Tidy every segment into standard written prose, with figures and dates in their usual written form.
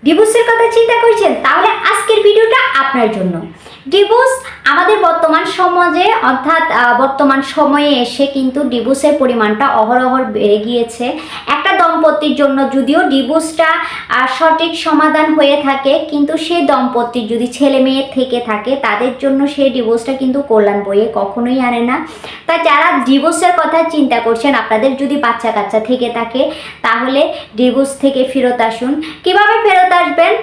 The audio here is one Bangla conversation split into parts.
ডিভোর্সের কথা চিন্তা করছেন? তাহলে আজকের ভিডিওটা আপনার জন্য। ডিভোর্স আমাদের বর্তমান সমাজে অর্থাৎ বর্তমান সময়ে এসে কিন্তু ডিভোর্সের পরিমাণটা অহরহ বেড়ে গিয়েছে। একটা দম্পতির জন্য যদিও ডিভোর্সটা সঠিক সমাধান হয়ে থাকে, কিন্তু সেই দম্পতির যদি ছেলে মেয়ে থেকে থাকে তাদের জন্য সেই ডিভোর্সটা কিন্তু কল্যাণ বয়ে কখনোই আনে না। তাই যারা ডিভোর্সের কথা চিন্তা করছেন, আপনাদের যদি বাচ্চা কাচ্চা থেকে থাকে তাহলে ডিভোর্স থেকে ফেরত আসুন। কিভাবে ফেরত আসবেন?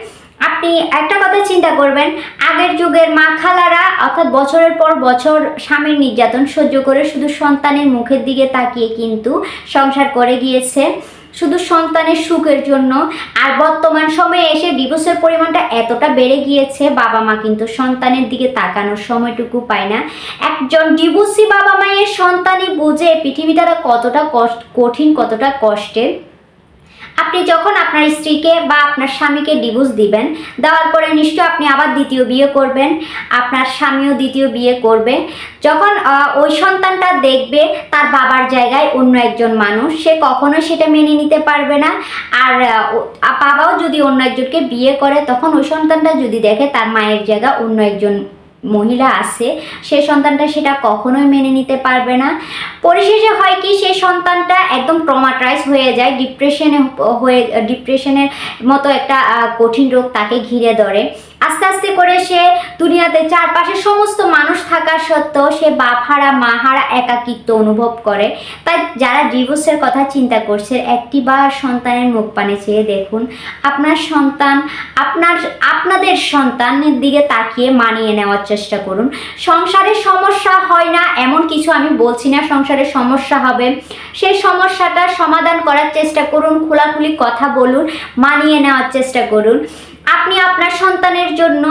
আপনি একটা কথা চিন্তা করবেন, আগের যুগের মা খালারা অর্থাৎ বছরের পর বছর স্বামীর নির্যাতন সহ্য করে শুধু সন্তানের মুখের দিকে তাকিয়ে কিন্তু সংসার করে গিয়েছে, শুধু সন্তানের সুখের জন্য। আর বর্তমান সময়ে এসে ডিভোর্সের পরিমাণটা এতটা বেড়ে গিয়েছে, বাবা মা কিন্তু সন্তানের দিকে তাকানোর সময়টুকু পায় না। একজন ডিভোর্সি বাবা মায়ের সন্তানই বুঝে পৃথিবীটা কতটা কঠিন, কতটা কষ্টের। আপনি যখন আপনার স্ত্রীকে বা আপনার স্বামীকে ডিভোর্স দিবেন, দেওয়ার পরে নিশ্চয় আপনি আবার দ্বিতীয় বিয়ে করবেন, আপনার স্বামীও দ্বিতীয় বিয়ে করবে। যখন ওই সন্তানটা দেখবে তার বাবার জায়গায় অন্য একজন মানুষ, সে কখনোই সেটা মেনে নিতে পারবে না। আর বাবাও যদি অন্য একজনকে বিয়ে করে, তখন ওই সন্তানটা যদি দেখে তার মায়ের জায়গা অন্য একজন মহিলা আছে, সে সন্তানটা সেটা কখনোই মেনে নিতে পারবে না। পরিশেষে হয় কি, সেই সন্তানটা একদম ট্রমাটাইজ হয়ে যায়, ডিপ্রেশনের মতো একটা কঠিন রোগ তাকে ঘিরে ধরে। আস্তে আস্তে করে সে দুনিয়াতে চারপাশে সমস্ত মানুষ থাকা সত্ত্বেও সে বাপ হারা মা হারা একাকিত্ব অনুভব করে। তাই যারা ডিভোর্সের কথা চিন্তা করছে, একটিবার সন্তানের মুখ পানে চেয়ে দেখুন। আপনার সন্তান আপনাদের সন্তানের দিকে তাকিয়ে মানিয়ে নেওয়ার চেষ্টা করুন। সংসারে সমস্যা হয় না এমন কিছু আমি বলছি না, সংসারে সমস্যা হবে, সেই সমস্যাটা সমাধান করার চেষ্টা করুন, খোলাখুলি কথা বলুন, মানিয়ে নেওয়ার চেষ্টা করুন। আপনি আপনার সন্তানের জন্য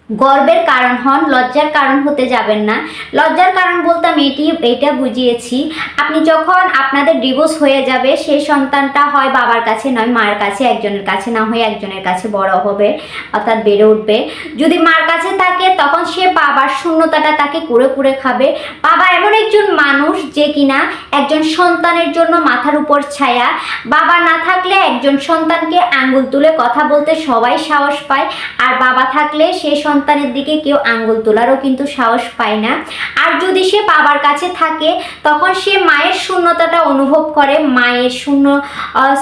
গর্বের কারণ হন, লজ্জার কারণ হতে যাবেন না। লজ্জার কারণ বলতে আমি এটা বুঝিয়েছি, আপনি যখন আপনাদের ডিভোর্স হয়ে যাবে, সেই সন্তানটা হয় বাবার কাছে নয় মায়ের কাছে, একজনের কাছে না হয়ে একজনের কাছে বড় হবে অর্থাৎ বেড়ে উঠবে। যদি মার কাছে থাকে তখন সে বাবার শূন্যতাটা তাকে কুড়ে কুড়ে খাবে। বাবা এমন একজন মানুষ যে কিনা একজন সন্তানের জন্য মাথার উপর ছায়া। বাবা না থাকলে একজন সন্তানকে আঙ্গুল তুলে কথা বলতে সবাই সাহস পায়, আর বাবা থাকলে সে সন্তানের দিকে কেউ আঙ্গুল তোলারও কিন্তু সাহস পায় না। আর যদি সে বাবার কাছে থাকে তখন সে মায়ের শূন্যতাটা অনুভব করে, মায়ের শূন্য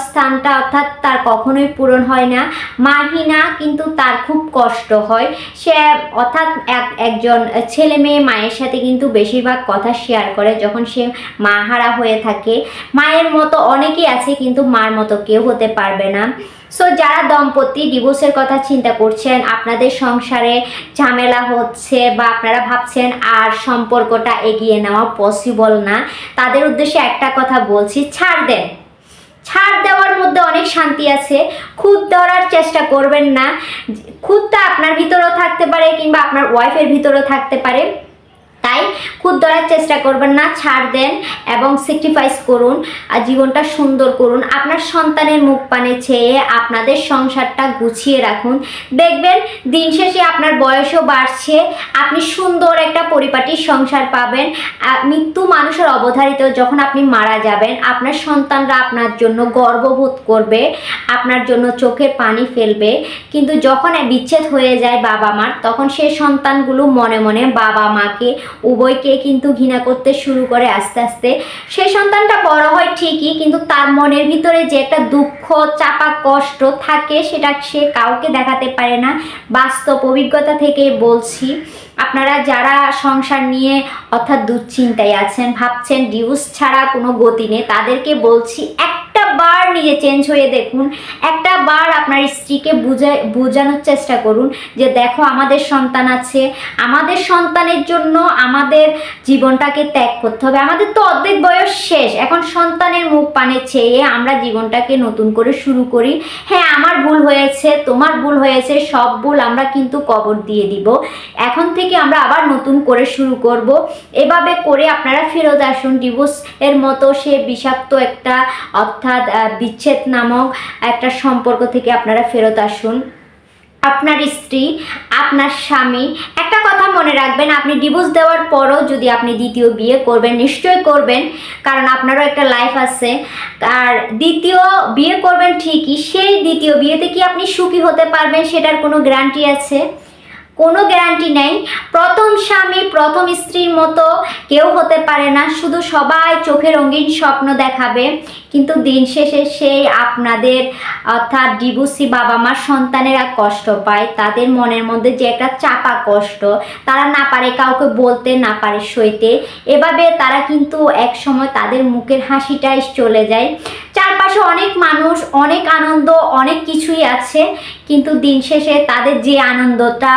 স্থানটা অর্থাৎ তার কখনোই পূরণ হয় না, মাহিনা কিন্তু তার খুব কষ্ট হয়। সে অর্থাৎ একজন ছেলে মেয়ে মায়ের সাথে কিন্তু বেশিরভাগ কথা শেয়ার করে যখন সে মা হারা হয়ে থাকে। মায়ের মতো অনেকেই আছে কিন্তু মার মতো কেউ হতে পারবে না। সো যারা দম্পতি ডিভোর্সের কথা চিন্তা করছেন, আপনাদের সংসারে ঝামেলা হচ্ছে বা আপনারা ভাবছেন আর সম্পর্কটা এগিয়ে নেওয়া পসিবল না, তাদের উদ্দেশ্যে একটা কথা বলছি, ছাড় দেন। ছাড় দেওয়ার মধ্যে অনেক শান্তি আছে। খুদ ধরার চেষ্টা করবেন না। খুদটা আপনার ভিতরেও থাকতে পারে কিংবা আপনার ওয়াইফের ভিতরেও থাকতে পারে, তাই খুদ ধরার চেষ্টা করবেন না, ছাড় দেন এবং স্যাক্রিফাইস করুন আর জীবনটা সুন্দর করুন। আপনার সন্তানের মুখ পানে চেয়ে আপনাদের সংসারটা গুছিয়ে রাখুন। দেখবেন দিন শেষে আপনার বয়সও বাড়ছে, আপনি সুন্দর একটা পরিপাটির সংসার পাবেন। মৃত্যু মানুষের অবধারিত, যখন আপনি মারা যাবেন আপনার সন্তানরা আপনার জন্য গর্ববোধ করবে, আপনার জন্য চোখে পানি ফেলবে। কিন্তু যখন বিচ্ছেদ হয়ে যায় বাবা মার, তখন সেই সন্তানগুলো মনে মনে বাবা মাকে উভয়কে কিন্তু ঘৃণা করতে শুরু করে। আস্তে আস্তে সেই সন্তানটা বড় হয় ঠিকই, কিন্তু তার মনের ভিতরে যে একটা দুঃখ চাপা কষ্ট থাকে সেটা সে কাউকে দেখাতে পারে না। বাস্তব অভিজ্ঞতা থেকে বলছি, আপনারা যারা সংসার নিয়ে অর্থাৎ দুশ্চিন্তায় আছেন, ভাবছেন ডিভোর্স ছাড়া কোনো গতি নেই, তাদেরকে বলছি একটা বার নিজে চেঞ্জ হয়ে দেখুন। একটা বার আপনার স্ত্রীকে বোঝানোর চেষ্টা করুন যে দেখো আমাদের সন্তান আছে, আমাদের সন্তানের জন্য আমাদের জীবনটাকে ত্যাগ করতে হবে। আমাদের তো অর্ধেক বয়স শেষ, এখন সন্তানের মুখ পানে চেয়ে আমরা জীবনটাকে নতুন করে শুরু করি। হ্যাঁ, আমার ভুল হয়েছে, তোমার ভুল হয়েছে, সব ভুল আমরা কিন্তু কবর দিয়ে দিব। এখন থেকে আমরা আবার নতুন করে শুরু করব। এভাবে করে আপনারা ফেরত আসুন। ডিভোর্স এর মতো সে বিষাক্ত একটা অর্থাৎ বিচ্ছেদ নামক একটা সম্পর্ক থেকে আপনারা ফেরত আসুন। আপনার স্ত্রী, আপনার স্বামী। একটা কথা মনে রাখবেন, আপনি ডিভোর্স দেওয়ার পরও যদি আপনি দ্বিতীয় বিয়ে করবেন, নিশ্চয়ই করবেন, কারণ আপনারও একটা লাইফ আছে। আর দ্বিতীয় বিয়ে করবেন ঠিকই, সেই দ্বিতীয় বিয়েতে কি আপনি সুখী হতে পারবেন সেটার কোনো গ্যারান্টি আছে? কোনো গ্যারান্টি নেই। প্রথম স্বামী প্রথম স্ত্রীর মতো কেউ হতে পারে না, শুধু সবাই চোখে রঙিন স্বপ্ন দেখাবে, কিন্তু দিন শেষে সেই আপনাদের অর্থাৎ ডিভোর্সি বাবা মার সন্তানেরা কষ্ট পায়। তাদের মনের মধ্যে যে একটা চাপা কষ্ট, তারা না পারে কাউকে বলতে, না পারে সইতে, এভাবে তারা কিন্তু এক সময় তাদের মুখের হাসিটাই চলে যায়। চারপাশে অনেক মানুষ, অনেক আনন্দ, অনেক কিছুই আছে, কিন্তু দিন শেষে তাদের যে আনন্দটা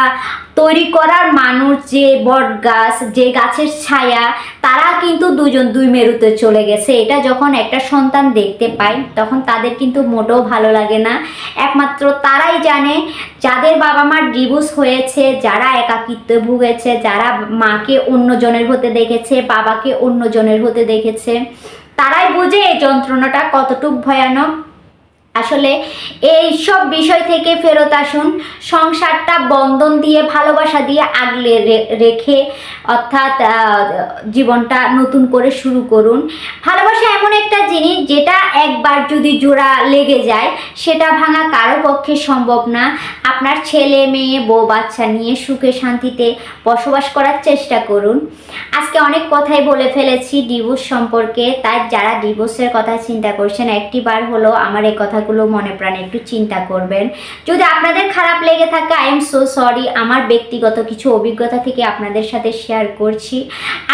তৈরি করার মানুষ, যে বট গাছ, যে গাছের ছায়া, তারা কিন্তু দুজন দুই মেরুতে চলে গেছে। এটা যখন একটা সন্তান দেখতে পায় তখন তাদের কিন্তু মোটেও ভালো লাগে না। একমাত্র তারাই জানে, যাদের বাবা মার ডিভোর্স হয়েছে, যারা একাকিত্বে ভুগেছে, যারা মাকে অন্যজনের হতে দেখেছে, বাবাকে অন্যজনের হতে দেখেছে, তারাই বুঝে এই যন্ত্রণাটা কতটুকু ভয়ানক। আসলে এই সব বিষয় থেকে ফেরত আসুন, সংসারটা বন্ধন দিয়ে, ভালোবাসা দিয়ে আগলে রেখে, অর্থাৎ জীবনটা নতুন করে শুরু করুন। ভালোবাসা এমন একটা জিনিস যেটা একবার যদি জোড়া লেগে যায় সেটা ভাঙা কারো পক্ষে সম্ভব না। আপনার ছেলে মেয়ে বউ বাচ্চা নিয়ে সুখে শান্তিতে বসবাস করার চেষ্টা করুন। আজকে অনেক কথাই বলে ফেলেছি ডিভোর্স সম্পর্কে, তাই যারা ডিভোর্সের কথা চিন্তা করছেন একটিবার হলো আমার এই কথাগুলো মনে প্রাণে একটু চিন্তা করবেন। যদি আপনাদের খারাপ লেগে থাকে, আই এম সো সরি। আমার ব্যক্তিগত কিছু অভিজ্ঞতা থেকে আপনাদের সাথে শেয়ার করছি।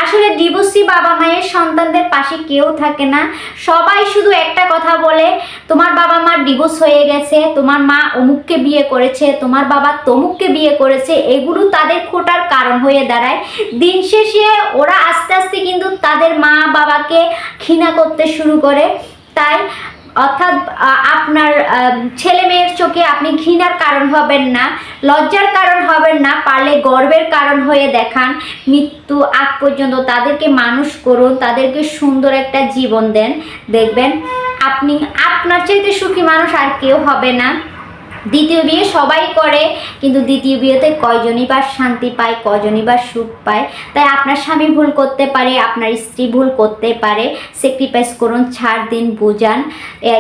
আসলে ডিভোর্সি বাবা মায়ের সন্তানদের পাশে কেউ থাকে না। সবাই শুধু একটা কথা বলে, তোমার বাবা মার ডিভোর্স হয়ে গেছে, তোমার মা অমুককে বিয়ে করেছে, তোমার বাবা তমুককে বিয়ে করেছে। এগুলো তাদের খোটার কারণ হয়ে দাঁড়ায়। দিন শেষে ওরা আস্তে আস্তে কিন্তু তাদের মা বাবাকে ঘৃণা করতে শুরু করে। তাই অর্থাৎ আপনার ছেলে মেয়ের চোখে আপনি ঘৃণার কারণ হবেন না, লজ্জার কারণ হবেন না, পারলে গর্বের কারণ হয়ে দেখান। মৃত্যু আগ পর্যন্ত তাদেরকে মানুষ করুন, তাদেরকে সুন্দর একটা জীবন দেন। দেখবেন আপনি আপনার চাইতে সুখী মানুষ আর কেউ হবে না। দ্বিতীয় বিয়ে সবাই করে, কিন্তু দ্বিতীয় বিয়েতে কয়জনই বা শান্তি পায়, কয়জনই বা সুখ পায়। তাই আপনার স্বামী ভুল করতে পারে, আপনার স্ত্রী ভুল করতে পারে, স্যাক্রিফাইস করুন, ছাড় দিন, বুঝান।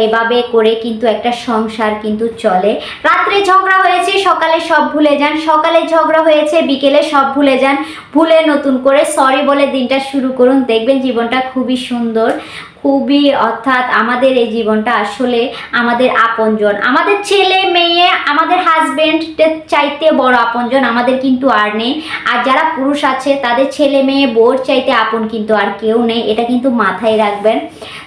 এভাবে করে কিন্তু একটা সংসার কিন্তু চলে। রাত্রে ঝগড়া হয়েছে, সকালে সব ভুলে যান, সকালে ঝগড়া হয়েছে, বিকেলে সব ভুলে যান, ভুলে নতুন করে সরি বলে দিনটা শুরু করুন। দেখবেন জীবনটা খুবই সুন্দর, খুবই, অর্থাৎ আমাদের এই জীবনটা আসলে আমাদের আপনজন, আমাদের ছেলে মেয়ে, আমাদের হাজবেন্ডের চাইতে বড় আপনজন আমাদের কিন্তু আর নেই। আর যারা পুরুষ আছে তাদের ছেলে মেয়ে বউর চাইতে আপন কিন্তু আর কেউ নেই, এটা কিন্তু মাথায় রাখবেন।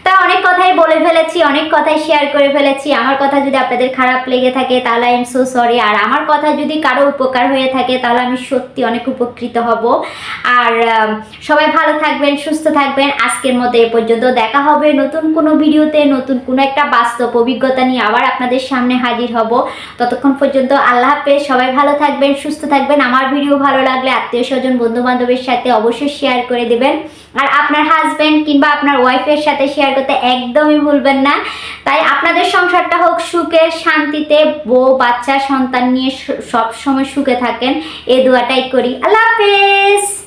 তাই অনেক কথাই বলে ফেলেছি, অনেক কথাই শেয়ার করে ফেলেছি। আমার কথা যদি আপনাদের খারাপ লেগে থাকে তাহলে আই এম সো সরি। আর আমার কথা যদি কারো উপকার হয়ে থাকে তাহলে আমি সত্যি অনেক উপকৃত হব। আর সবাই ভালো থাকবেন, সুস্থ থাকবেন। আজকের মতো এ পর্যন্ত, দেখা হবে নতুন কোনো ভিডিওতে, নতুন কোনো একটা বাস্তব অভিজ্ঞতা নিয়ে আবার আপনাদের সামনে হাজির হব। ততক্ষণ পর্যন্ত আল্লাহ হাফেজ। সবাই ভালো থাকবেন, সুস্থ থাকবেন। আমার ভিডিও ভালো লাগলে আত্মীয় স্বজন বন্ধু বান্ধবের সাথে অবশ্যই শেয়ার করে দেবেন। আর আপনার হাজব্যান্ড কিংবা আপনার ওয়াইফের সাথে শেয়ার করতে একদমই ভুলবেন না। তাই আপনাদের সংসারটা হোক সুখের, শান্তিতে, বউ বাচ্চা সন্তান নিয়ে সব সময় সুখে থাকেন, এই দোয়াটাই করি। আল্লাহ হাফেজ।